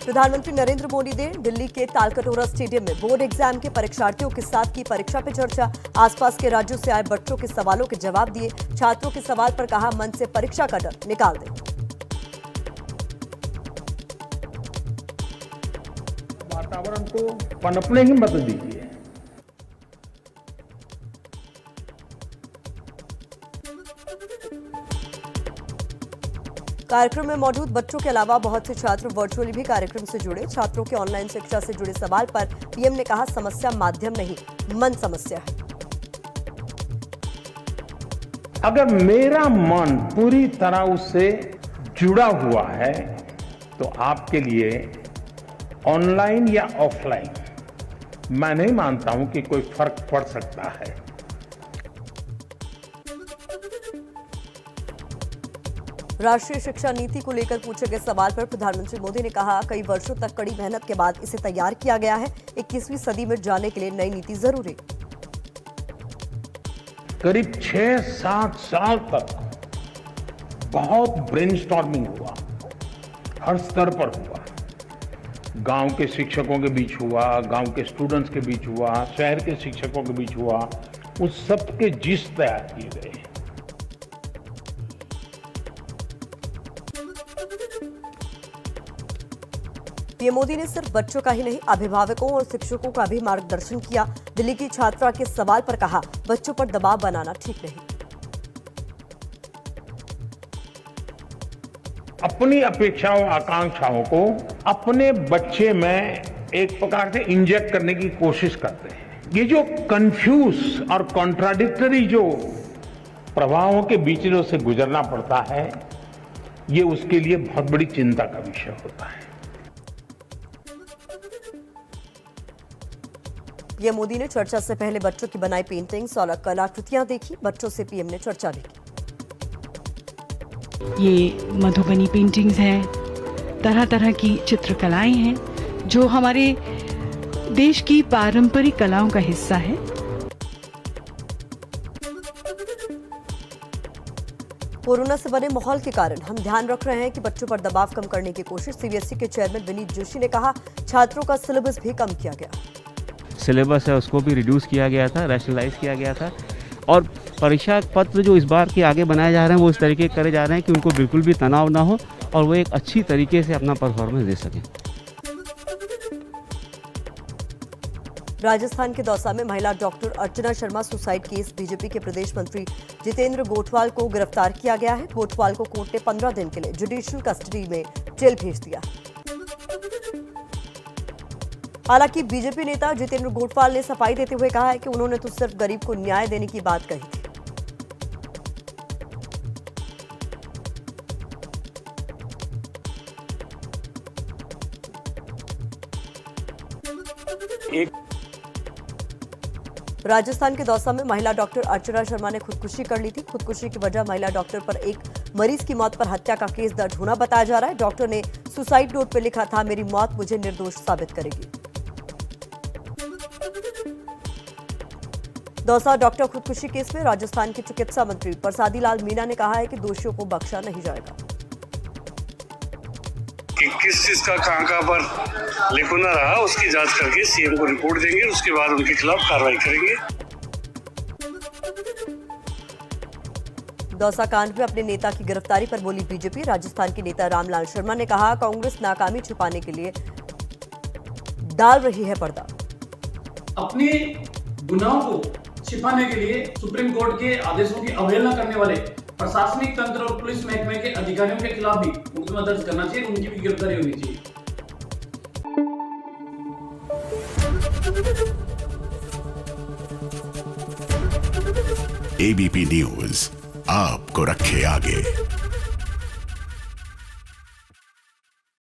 प्रधानमंत्री नरेंद्र मोदी ने दिल्ली के तालकटोरा स्टेडियम में बोर्ड एग्जाम के परीक्षार्थियों के साथ की परीक्षा पे चर्चा। आसपास के राज्यों से आए बच्चों के सवालों के जवाब दिए। छात्रों के सवाल पर कहा, मन से परीक्षा का डर निकाल दें। वातावरण को पनपने की मत दीजिए। कार्यक्रम में मौजूद बच्चों के अलावा बहुत से छात्र वर्चुअली भी कार्यक्रम से जुड़े। छात्रों के ऑनलाइन शिक्षा से जुड़े सवाल पर पीएम ने कहा, समस्या माध्यम नहीं, मन समस्या है। अगर मेरा मन पूरी तरह उससे जुड़ा हुआ है तो आपके लिए ऑनलाइन या ऑफलाइन मैं नहीं मानता हूं कि कोई फर्क पड़ सकता है। राष्ट्रीय शिक्षा नीति को लेकर पूछे गए सवाल पर प्रधानमंत्री मोदी ने कहा, कई वर्षों तक कड़ी मेहनत के बाद इसे तैयार किया गया है। 21वीं सदी में जाने के लिए नई नीति जरूरी। करीब 6-7 साल तक बहुत ब्रेनस्टॉर्मिंग हुआ, हर स्तर पर हुआ। गांव के शिक्षकों के बीच हुआ, गांव के स्टूडेंट्स के बीच हुआ, शहर के शिक्षकों के बीच हुआ। उस सब के जिस तैयार किए गए। पीएम मोदी ने सिर्फ बच्चों का ही नहीं, अभिभावकों और शिक्षकों का भी मार्गदर्शन किया। दिल्ली की छात्रा के सवाल पर कहा, बच्चों पर दबाव बनाना ठीक नहीं। अपनी अपेक्षाओं आकांक्षाओं को अपने बच्चे में एक प्रकार से इंजेक्ट करने की कोशिश करते हैं। ये जो कंफ्यूज और कॉन्ट्राडिक्टरी जो प्रभावों के बीच में उसे गुजरना पड़ता है, ये उसके लिए बहुत बड़ी चिंता का विषय होता है। पीएम मोदी ने चर्चा से पहले बच्चों की बनाई पेंटिंग्स और कलाकृतियां देखी। बच्चों से पीएम ने चर्चा भी की। ये मधुबनी पेंटिंग्स हैं, तरह तरह की चित्रकलाएं हैं जो हमारे देश की पारंपरिक कलाओं का हिस्सा है। कोरोना से बने माहौल के कारण हम ध्यान रख रहे हैं कि बच्चों पर दबाव कम करने की कोशिश। सीबीएसई के चेयरमैन विनीत जोशी ने कहा, छात्रों का सिलेबस भी कम किया गया। सिलेबस है उसको भी रिड्यूस किया गया था, रैशनलाइज किया गया था। और परीक्षा पत्र जो इस बार के आगे बनाए जा रहे हैं वो इस तरीके करे जा रहे हैं कि उनको बिल्कुल भी तनाव ना हो और वो एक अच्छी तरीके से अपना परफॉर्मेंस दे सकें। राजस्थान के दौसा में महिला doctor Archana Sharma suicide case. BJP के प्रदेश मंत्री जितेंद्र गोठवाल को गिरफ्तार किया गया है। गोठवाल को कोर्ट ने 15 दिन के लिए जुडिशियल कस्टडी में जेल भेज दिया। हालांकि बीजेपी नेता जितेंद्र गोठवाल ने सफाई देते हुए कहा है कि उन्होंने तो सिर्फ गरीब को न्याय देने की बात कही थी। राजस्थान के दौसा में महिला डॉक्टर अर्चना शर्मा ने खुदकुशी कर ली थी। खुदकुशी की वजह महिला डॉक्टर पर एक मरीज की मौत पर हत्या का केस दर्ज होना बताया जा रहा है। डॉक्टर ने सुसाइड नोट पर लिखा था, मेरी मौत मुझे निर्दोष साबित करेगी। दौसा डॉक्टर खुदकुशी केस में राजस्थान के चिकित्सा मंत्री प्रसादी लाल मीणा ने कहा है कि दोषियों को बख्शा नहीं जाएगा। कि किस चीज का कहां पर लिखना रहा उसकी जांच करके सीएम को रिपोर्ट देंगे, उसके बाद उनके खिलाफ कार्रवाई करेंगे। दौसा कांड में अपने नेता की गिरफ्तारी पर बोली बीजेपी। राजस्थान के नेता रामलाल शर्मा ने कहा, कांग्रेस नाकामी छुपाने के लिए डाल रही है पर्दा। अपने गुनाहों को छिपाने के लिए सुप्रीम कोर्ट के आदेशों की अवहेलना करने वाले प्रशासनिक तंत्र और पुलिस महकमे के अधिकारियों के खिलाफ भी मुकदमा दर्ज करना चाहिए, उनकी भी गिरफ्तारी होनी चाहिए। एबीपी न्यूज आपको रखे आगे।